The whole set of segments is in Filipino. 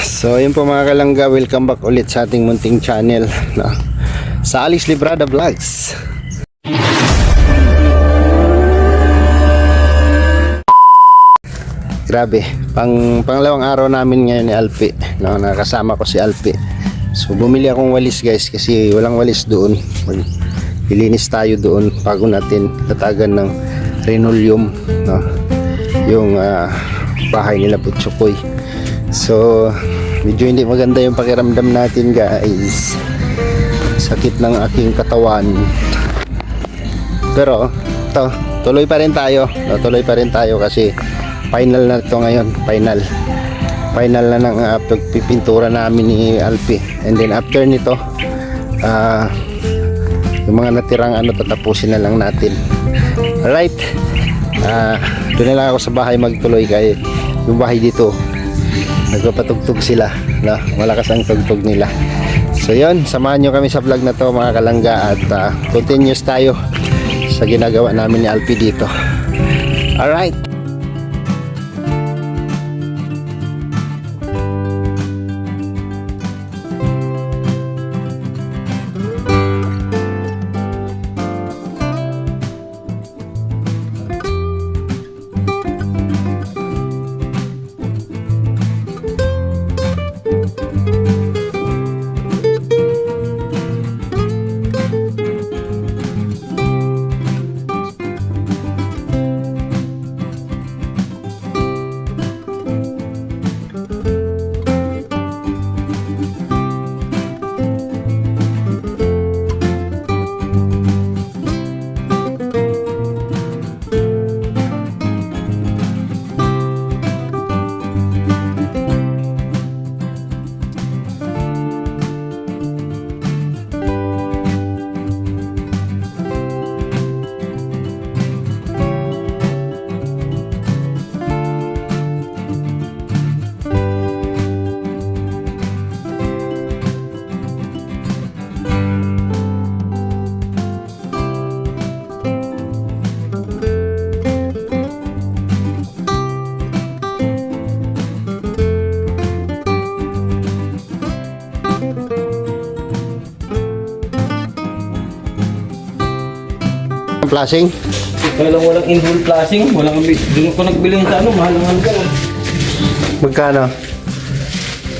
So yun po mga kalangga, welcome back ulit sa ating munting channel, no? Sa Alex Librada Vlogs. Grabe, pangalawang araw namin ngayon ni Alpi, no? Nakasama ko si Alpi. So bumili akong walis guys, kasi walang walis doon. Ilinis tayo doon bago natin tatagan ng linoleum, no? Yung bahay nila Butsukoy. So medyo hindi maganda yung pakiramdam natin guys, sakit ng aking katawan, pero to, tuloy pa rin tayo, no? Tuloy pa rin tayo kasi final na to ngayon, final na ng pagpipintura namin ni Alpi, and then after nito yung mga natirang tatapusin na lang natin. Alright, doon na lang ako sa bahay magtuloy, kaya yung bahay dito nagpapatugtog sila, no? Malakas ang tugtog nila. So yun, samahan nyo kami sa vlog na to mga kalangga, at continuous tayo sa ginagawa namin ni Alpi dito. Alright. Flashing? Walang in-hole flashing, doon ko nagbili sa mahal ng hanggang. Magkano?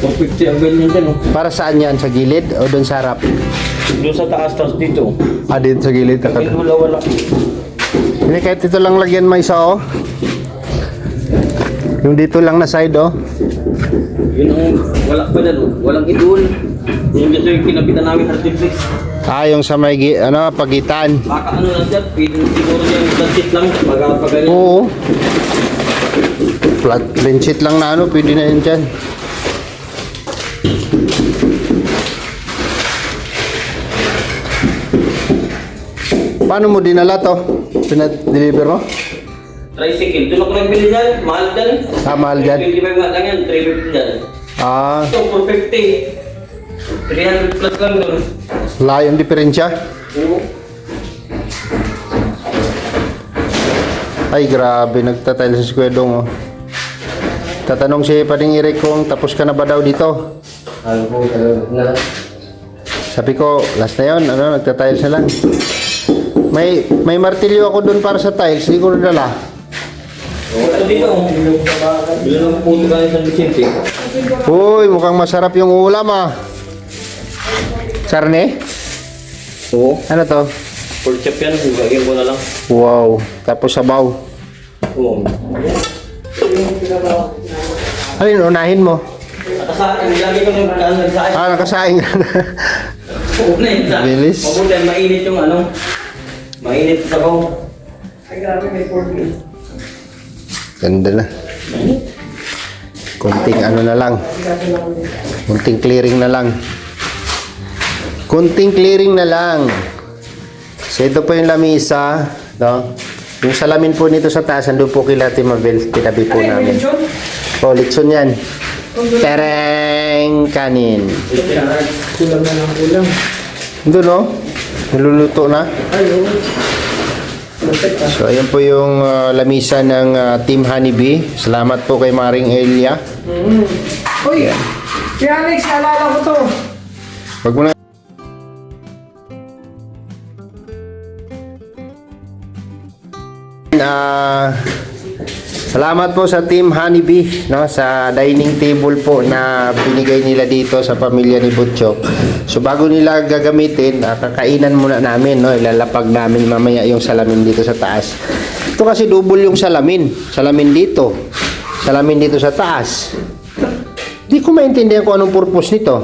450 ang bilhin dyan. Para saan yan? Sa gilid o doon sa harap? Doon sa taas, tapos dito. Dito sa gilid. In-hole wala. Hindi, kahit ito lang lagyan may isa, oh. Yung dito lang na side, oh. Yun ang wala pa dyan, walang in-hole. Yung dito yung kinabitan namin hardiplex. Yung sa may pagitan. Baka lang dyan, pwede siguro niya yung planchit lang, pagkaganyan. Oo. Planchit lang na pwede na yun dyan. Paano mo dinala to? Pinad-deliver mo? Tricycle, doon ako nang bili dyan, mahal dyan. Mahal dyan? 25 nga lang yan, 350 dyan. Ito, 450. 300 plus lang doon. Wala yung diferensya? Oo. Ay grabe, nagtatail sa skwedong, oh. Tatanong si Pading Eric kung tapos ka na ba daw dito. Sabi ko, last na yun, nagtatiles na lang. May martilyo ako doon para sa tiles, hindi ko nadala. Ito dito, bilang ang puto kanin sa Vicente. Uy, mukhang masarap yung ulam, ah. Sarne? Oo. Ano to? Pork chop yan, gagawin ko na lang. Wow, tapos sabaw. Oo. Ano yun, unahin mo? Nakasain, nilagay ko ng nagsain. Nakasaing. Una yun sa. Bilis. Mabuti, mainit yung mainit sa sabaw. Ay grabe, may pork yun. Ganda na. Kunting na lang. Kunting clearing na lang. Kunting clearing na lang. So ito po yung lamisa, no? Yung salamin po nito sa taas, andun po kila Ate Mabel, tinabi po namin. Litson yan. Tereng kanin. Kulang na ng ulam. Doon, no? Niluluto na. So ayan po yung lamisa ng Team Honeybee. Salamat po kay Maring Elia. Uy, si Alex, naalala ko to. Wag mo na. Salamat po sa Team Honeybee, no, sa dining table po na binigay nila dito sa pamilya ni Butchok. So bago nila gagamitin, kakainan muna namin, no, ilalapag namin mamaya yung salamin dito sa taas. Ito kasi double yung salamin. Salamin dito sa taas. Di ko maintindihan kung anong purpose nito.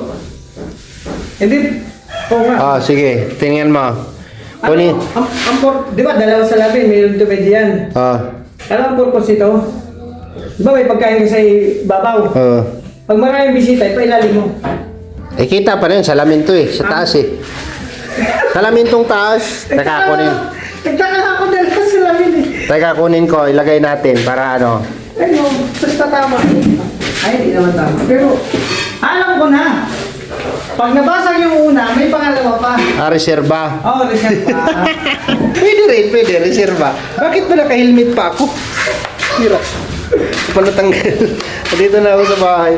Hindi, oo nga. Sige, tingnan mo. Ano, Kunin. di ba dalawang salamin, mayroon tubig yan. Ano ang purpose ito? Di ba may pagkain ka sa babaw? Pag maraming bisita, ipailalim mo. Kita pa rin, salamin to sa taas Salamin tong taas. Teka, kunin. Nagtaka ako dahil sa salamin Teka, kunin ko, ilagay natin para ano. Ayun, basta tama. Ay, hindi naman tama. Pero, alam ko na. Pag nabasag yung una, may pangalawa pa. Reserva. Oo, reserve pa. Pwede, reserva. Bakit ba naka-helmet pa ako? Hira. Palutanggal. Dito na ako sa bahay.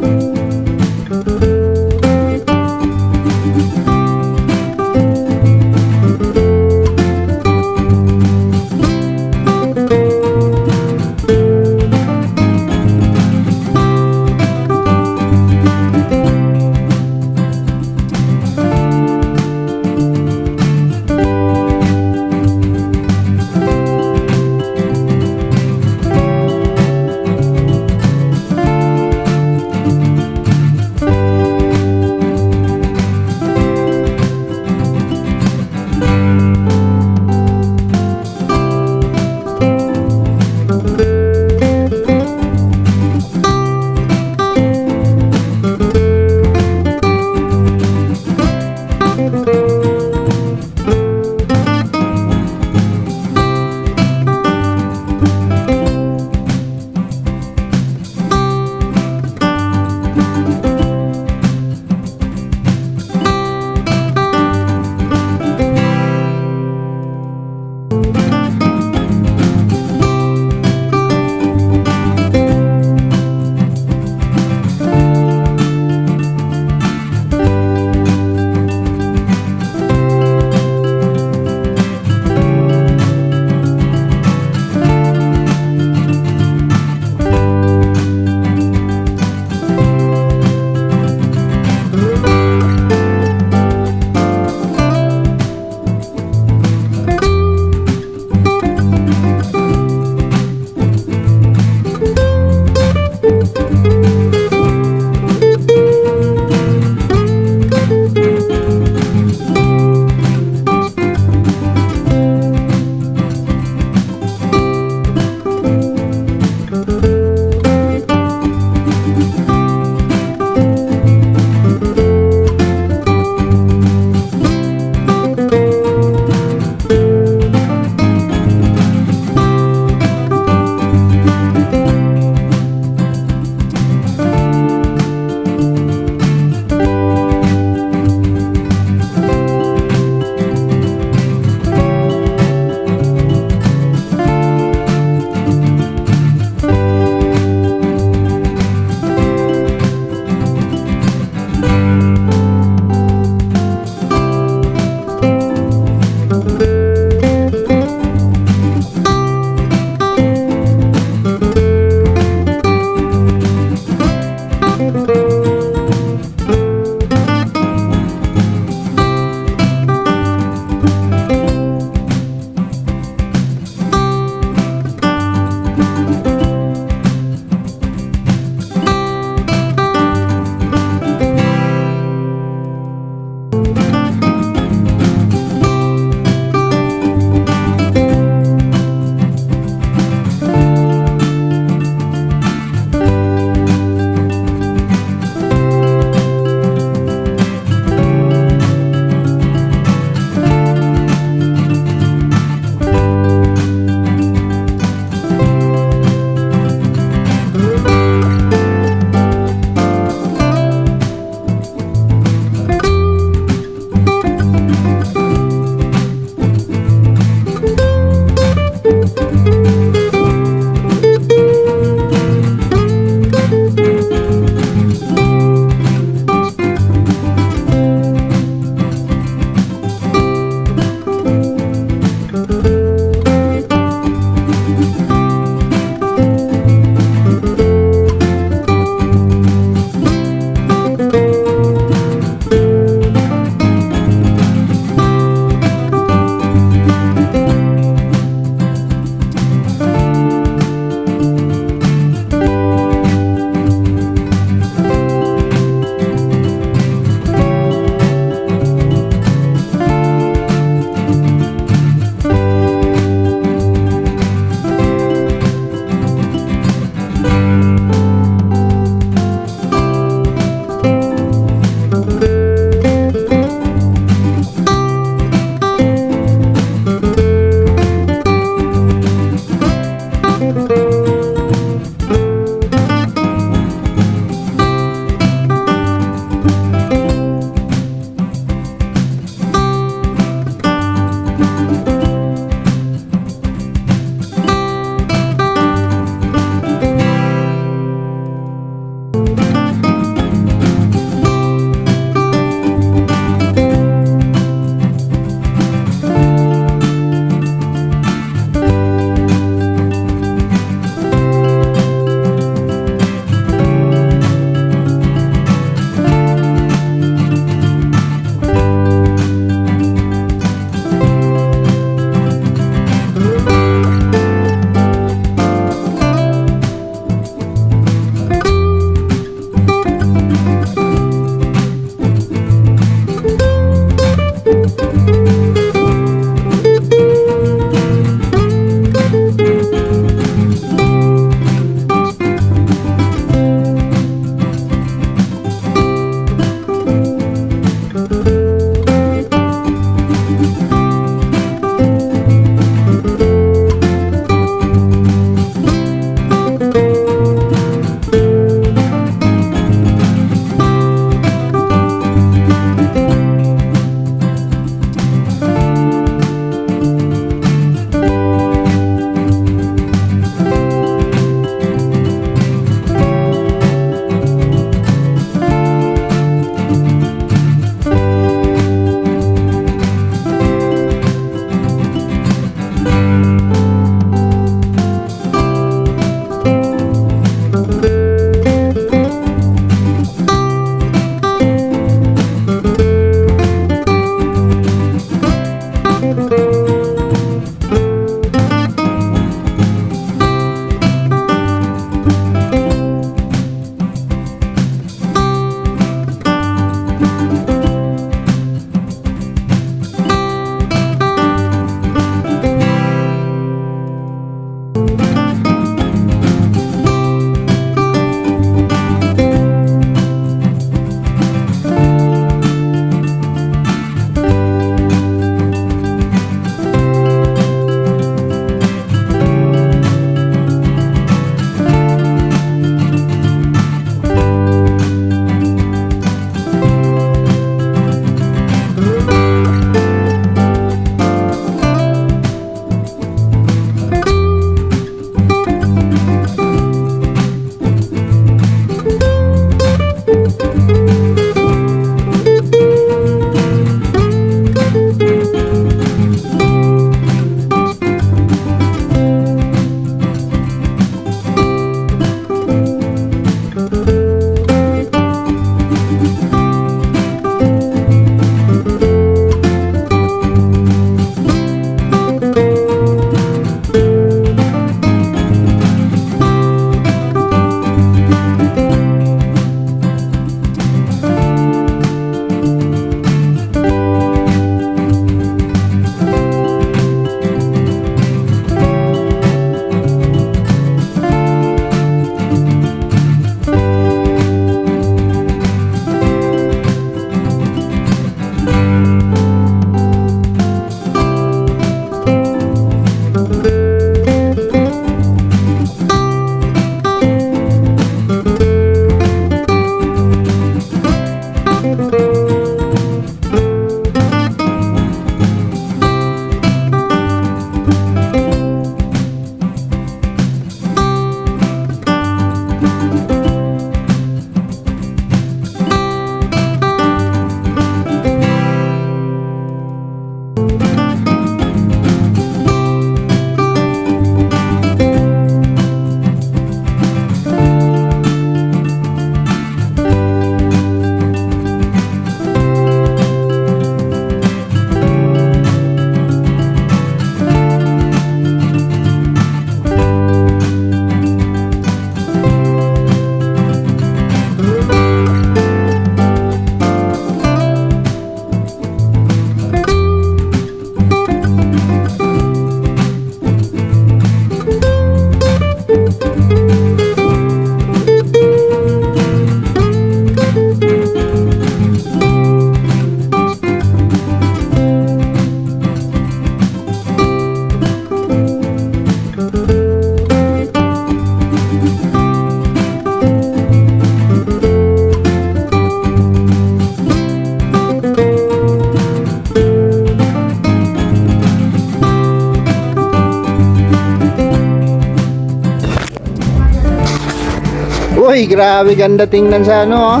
Uy, grabe ganda tingnan sa ano, oh.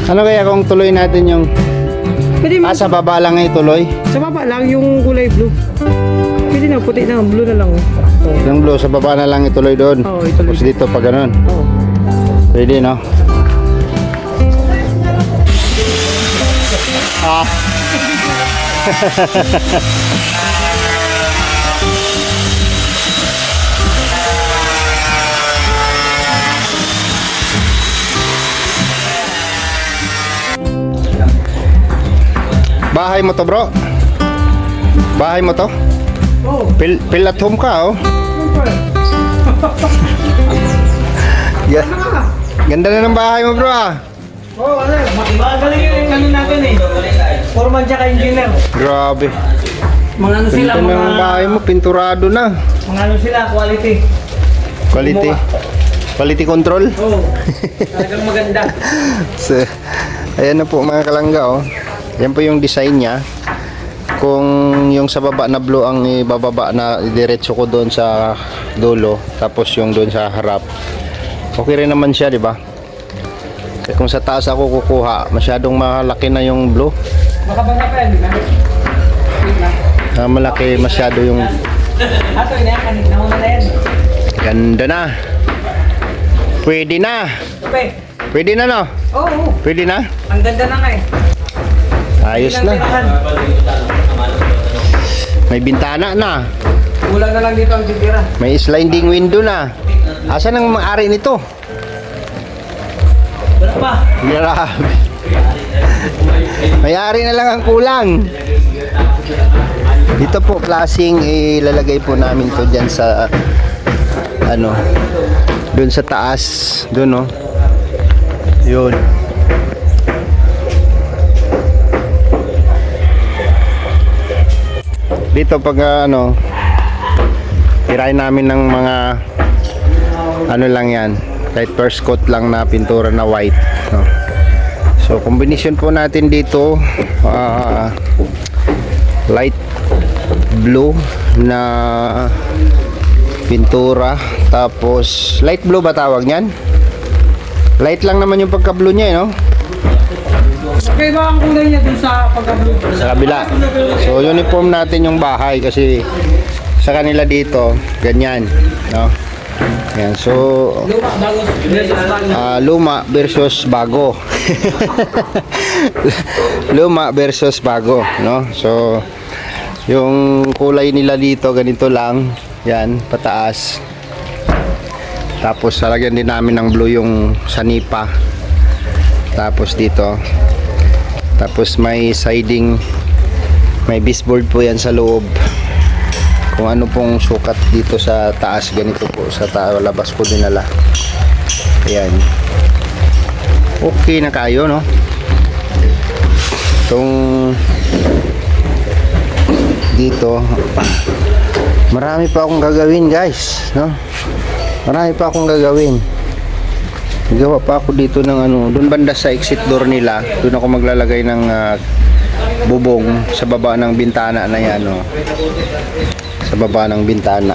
Ano kaya kung tuloy natin yung Pwede mo. sa baba lang ituloy? Sa baba lang yung kulay blue. Pwede na, puti na, blue na lang. Oh. Yung blue sa baba na lang ituloy doon. Oo, ituloy. Tapos dito pa ganun. Oh. Pwede, no? Ah. Bahay mo to, bro? Bahay mo to? Oh. Pil at home ka, oh. Ganda na ng bahay mo, bro, ah. Oh, ano? Magaling yung ano natin eh. Foreman tsaka engineer. Grabe. Mga ano sila, Ganda na ng bahay mo, pinturado na. mga ano sila, quality. Quality. Quality control. Oh. Talagang maganda. So, ayan na po mga kalangga, oh. Yan po yung design niya. Kung yung sa baba na blue ang ibababa na diretso ko doon sa dulo, tapos yung doon sa harap, okay rin naman siya, di ba? Kaya kung sa taas ako kukuha, masyadong malaki na yung blue. Makabanga pa yan, di ba? Wait na. Malaki masyado yung Ato, ina yan, kanina nauna na yan. ganda na. Pwede na. Okay. Pwede na, no? Oo, oh, Pwede na. ang ganda na nga eh. Ayos na. May bintana na. Kulang na lang dito ang titira. May sliding window na. Asan ang may-ari nito? Wala pa. Grabe. May-ari na lang ang kulang. Dito po, flashing, ilalagay po namin to dyan sa ano, dun sa taas. Dun, no? Yun. Dito pag ano, tirahin namin ng mga ano lang yan, kahit first coat lang na pintura na white, no? So combination po natin dito light blue na pintura, tapos light blue ba tawag niyan? Light lang naman yung pagka blue niya, no? Okay ba ang kulay niya dun sa pagka-blue? Sa kabila. So uniform natin yung bahay kasi sa kanila dito ganyan, no? Yan. So Luma, versus bago. luma versus bago, no? So yung kulay nila dito ganito lang, yan, pataas. Tapos lalagyan din namin ng blue yung sanipa. Tapos dito, tapos may siding, may baseboard po yan sa loob. Kung ano pong sukat dito sa taas, ganito po sa labas ko dinala. Ayan. Okay na kayo, no? Itong dito, marami pa akong gagawin, guys, no? Marami pa akong gagawin. Gawa pa ako dito ng ano, doon banda sa exit door nila, doon ako maglalagay ng bubong sa baba ng bintana na yan, no? Sa baba ng bintana.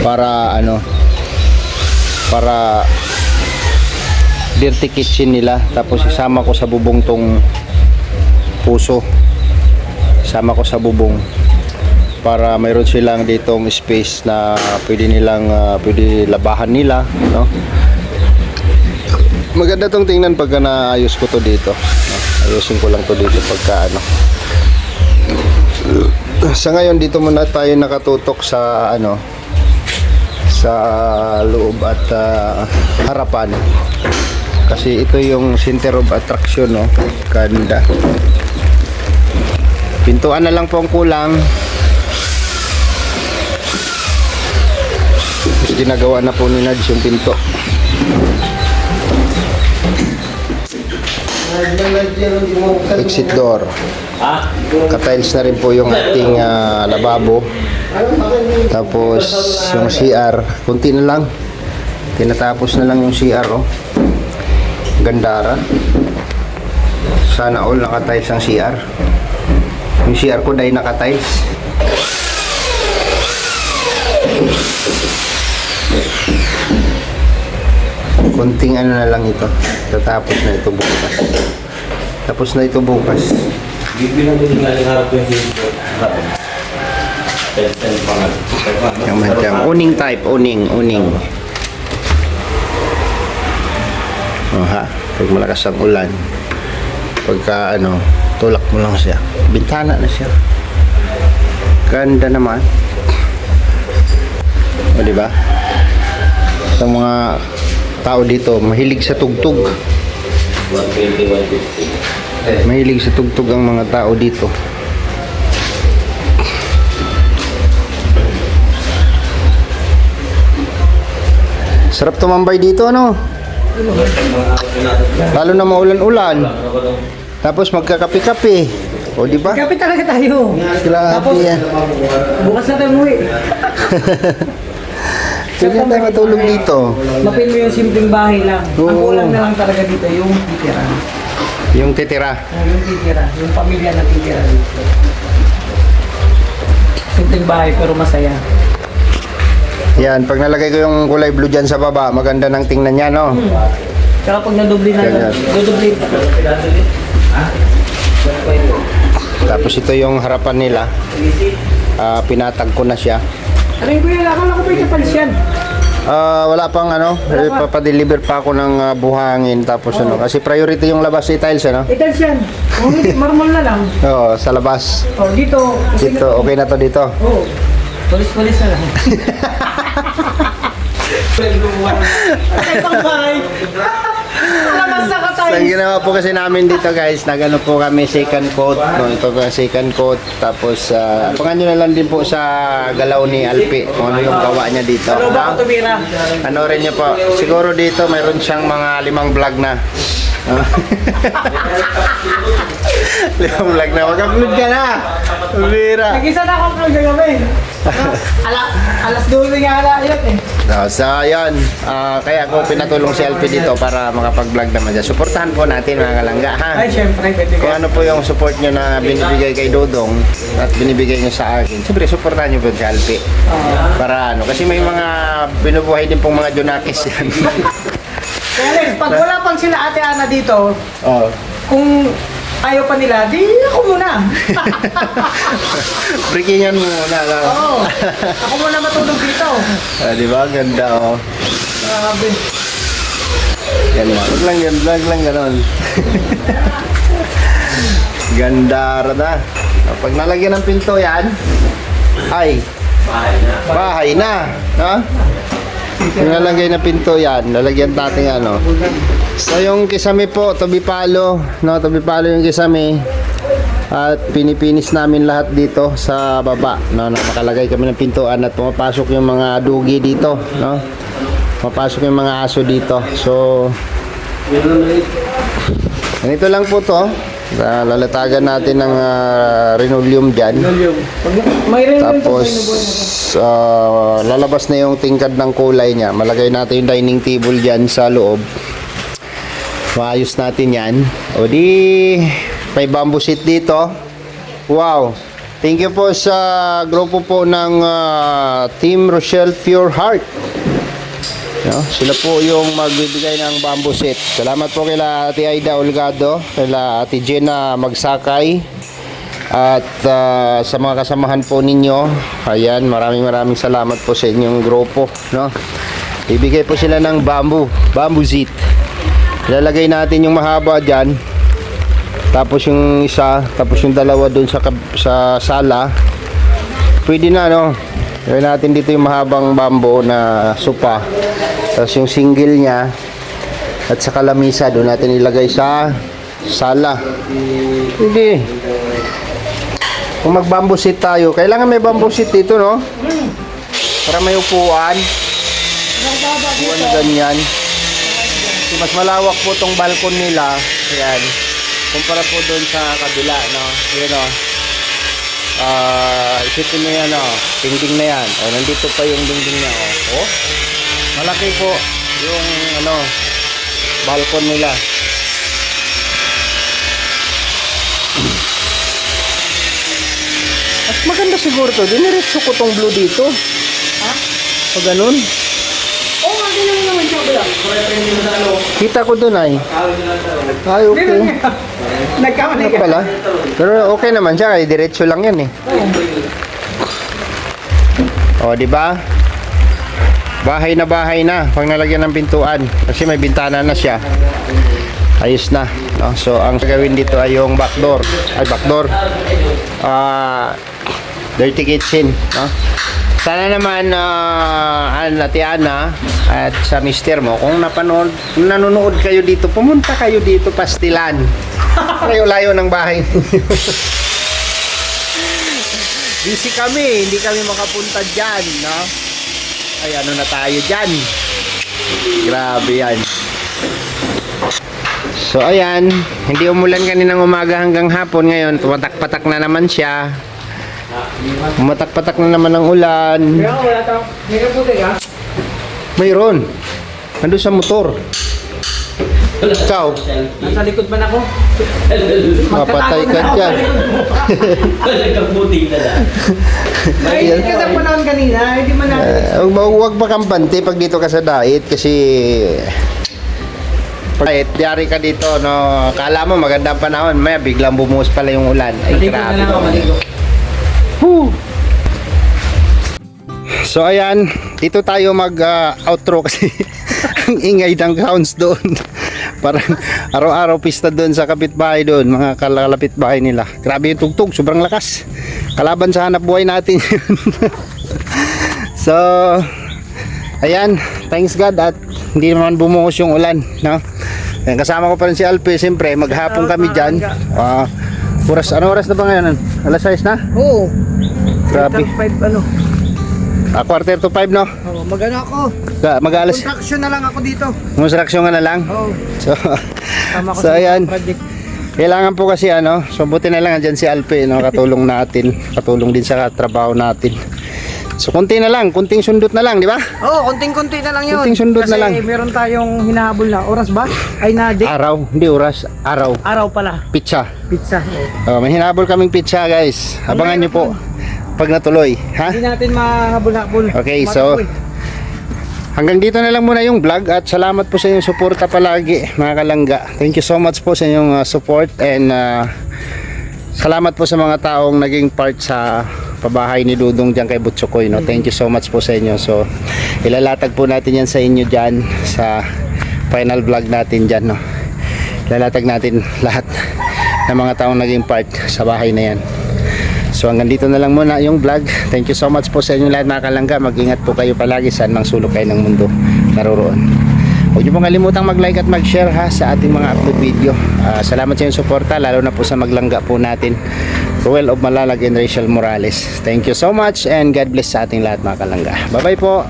Para ano, para dirty kitchen nila, tapos isama ko sa bubong tong puso. Isama ko sa bubong para mayroon silang ditong space na pwede nilang pwede labahan nila, no? Maganda tong tingnan pagka naayos ko to dito, no? Ayusin ko lang to dito pagka ano. Sa ngayon dito muna tayo nakatutok sa ano, sa loob at harapan kasi ito yung center of attraction, no? Ganda. Pintuan na lang po ang kulang. Ginagawa na po ni Nads yung pinto. Exit door. Ka-tiles na rin po yung ating lababo. Tapos yung CR, kunti na lang. Tinatapos na lang yung CR, oh. Gandara. Sana all naka-tiles ang CR. Yung CR ko dahil naka-tiles. Konting ano na lang ito. Tatapos na ito bukas. Tapos na ito bukas. Bibilang din nga yung harap yung dito. Yung mantyang. Uning type. Uning. Oh ha. Pag malakas ang ulan. Pagka ano, tulak mo lang siya. Bintana na siya. Ganda naman. O diba? Sa mga tao dito, mahilig sa tugtog. 120, 150. Mahilig sa tugtog ang mga tao dito. Sarap tumambay dito, ano? Lalo na maulan-ulan. Tapos magkakape-kape. O, di ba? Kapit talaga tayo. Grabe Tapos, yan. bukas na tayo umuwi. Pwede na tayo matulog dito. Mapin mo yung simpleng bahay lang. Ang Oo. kulang na lang talaga dito, yung titira. Yung titira. Yung titira. Yung pamilya na titira dito. Simpleng bahay pero masaya. Yan, pag nalagay ko yung kulay blue dyan sa baba, maganda ng tingnan niya, no? Tsaka pag nadubli na, Ganyan. dudubli. Tapos ito yung harapan nila. Pinatag ko na siya. Aray ko yan, akala ko pa ikapalis yan. Wala pang ano, papadeliver pa ako ng buhangin tapos ano, kasi priority yung labas si tiles, ano? Itals yan. Kung hindi, marmol na lang. Oo, sa labas. O, dito. Dito, okay na to dito. Oo. Pulis-pulis na lang. Ay, pang bahay. Labas na ka tayo. So, ang ginawa po kasi namin dito guys, nagano po kami second coat, no? Ito po second coat, tapos abangan nyo na lang din po sa galaw ni Alpi, kung ano yung gawa niya dito. Ano ba ito, Mira? Ano rin niya po, siguro dito mayroon siyang mga 5 vlog na. 5 vlog na, mag-upload ka na! Bira! Nag-isa na akong vlog kagabi. Alas 12 nga ala yun eh. So, yun. Kaya ako pinatulong si Alpi dito para makapag-vlog naman siya. Suportahan po natin mga kalangga, ha? Ay, syempre, pwede Kung ka. ano po yung support nyo na binibigay kay Dodong at binibigay nyo sa akin, siyempre supportahan nyo po si Alpi. Para ano, kasi may mga binubuhay din pong mga Junakis yan. Kaya Alex, pag wala pang sila Ate Ana dito, Oh. kung ayaw pa nila, di ako muna. Breakingan mo muna lang. Oo. Ako muna matulog dito. Di ba? Ganda, oh. Grabe. Yan lang. Vlog lang ganon. Ganda, rada. Pag nalagyan ng pinto yan, ay, bahay na. No? Yung nalagay na pinto yan, lalagyan natin ano. So yung kisame po, tabi palo, no, tabi palo yung kisame. At pinipinis namin lahat dito sa baba, no, nakalagay kami ng pintuan at pumapasok yung mga dugi dito, no. Papasok yung mga aso dito. So ganito lang po to. Lalatagan natin ng linoleum dyan. Tapos lalabas na yung tingkad ng kulay niya. Malagay natin yung dining table dyan sa loob. Maayos natin yan. O di may bamboo seat dito. Wow. Thank you po sa grupo po ng Team Rochelle Pure Heart. No, sila po yung magbibigay ng bamboo set. Salamat po kila Ate Aida Olgado, kila Ate Jenna Magsakay, at sa mga kasamahan po ninyo. Ayan, maraming salamat po sa inyong grupo, no. Ibigay po sila ng bamboo seat. Ilalagay natin yung mahaba diyan. Tapos yung isa, tapos yung dalawa doon sa sala. Pwede na, no. Gawin natin dito yung mahabang bamboo na sopa. Tapos yung single niya at sa kalamisa doon natin ilagay sa sala. Hindi. Kung mag-bamboo seat tayo, kailangan may bamboo seat dito, no? Para may upuan. Upuan na ganyan. Kasi mas malawak po tong balkon nila. Ayan. Kumpara po doon sa kabila, no? Ayan, no? Isipin nyo yan, oh. Dingding na yan. O, nandito pa yung dingding niya, oh. Oh, malaki po yung, ano, balkon nila. Mas maganda siguro to. Diniretso ko tong blue dito. Ha? O, ganun. Kita ko doon ay. Ay, okay. Meron nga. Nagkamali Ano ka. pala? Pero okay naman siya, kaya diretso lang yan eh. O, di ba? Bahay na. Pag nalagyan ng pintuan. Kasi may bintana na siya. Ayos na. No? So, ang gagawin dito ay yung backdoor. Dirty kitchen. No? Sana naman, Ate Ana at sa mister mo, kung nanonood kayo dito, pumunta kayo dito, Pastilan. Layo-layo ng bahay ninyo. Busy kami, hindi kami makapunta dyan, no? Ay, ano na tayo dyan? Grabe yan. So, ayan, hindi umulan kaninang umaga hanggang hapon. Ngayon, tumatak-patak na naman siya. Tumatak-patak na naman ang ulan. Kaya wala tao. May kaputi ka? Mayroon. Nandun sa motor. Ikaw, Nasa likod man ako. mapatay ka dyan. Nagkabuting na lang. Ay, hindi ka sa panahon kanina. Hindi man natin. Huwag ba kampante pag dito ka sa diet kasi pag diet, diari ka dito, no, kala mo maganda ang panahon, maya biglang bumuhos pala yung ulan. Ay, Maligo na grabe. lang ako, maligo. Whew. So ayan, dito tayo mag-outro kasi ang ingay ng sounds doon. Parang araw-araw pista doon sa kapitbahay doon, mga kalapitbahay nila. Grabe yung tugtog, sobrang lakas. Kalaban sa hanap buhay natin yun. So, ayan, thanks God at hindi naman bumuhos yung ulan, no? Ayan, kasama ko pa rin si Alpe, siyempre maghapon kami dyan. Ano oras na ba ngayon? Alas 6 na? Oo. Grabe. 5 ano. Quarter to 5, no? Oo, magano ako. Mag-alas. Construction na lang ako dito. Construction ka na lang. Oo. So, Tama ko so sa ayan. project. Kailangan po kasi so buti na lang andyan si Alpe, no? Katulong natin. Katulong din sa trabaho natin. So, kunting sundot na lang, di ba? Oo, konting-konti na lang yun. Konting sundot Kasi na lang. meron tayong hinahabol na. Oras ba? Ay na, Araw, hindi oras, araw. araw pala. Pizza. Pizza. May hinabol kaming pizza, guys. Abangan nyo po pag natuloy, ha? Hindi natin mahabol-habol. Okay, so hanggang dito na lang muna yung vlog at salamat po sa inyong suporta palagi, mga kalangga. Thank you so much po sa inyong support and salamat po sa mga taong naging part sa pabahay ni Dudong diyan kay Butsukoy, no. Thank you so much po sa inyo. So ilalatag po natin yan sa inyo diyan sa final vlog natin diyan, no. Ilalatag natin lahat ng mga taong naging part sa bahay na yan. So hanggang dito na lang muna yung vlog. Thank you so much po sa inyo lahat, mga kalangga. Mag-ingat po kayo palagi saan mang sulok kayo ng mundo naroroon. Huwag niyo pong kalimutang mag-like at mag-share, ha, sa ating mga upload video. Salamat sa inyong suporta, lalo na po sa maglangga po natin, Ruel of Malalag and Rachel Morales. Thank you so much and God bless sa ating lahat, mga kalangga. Bye bye po.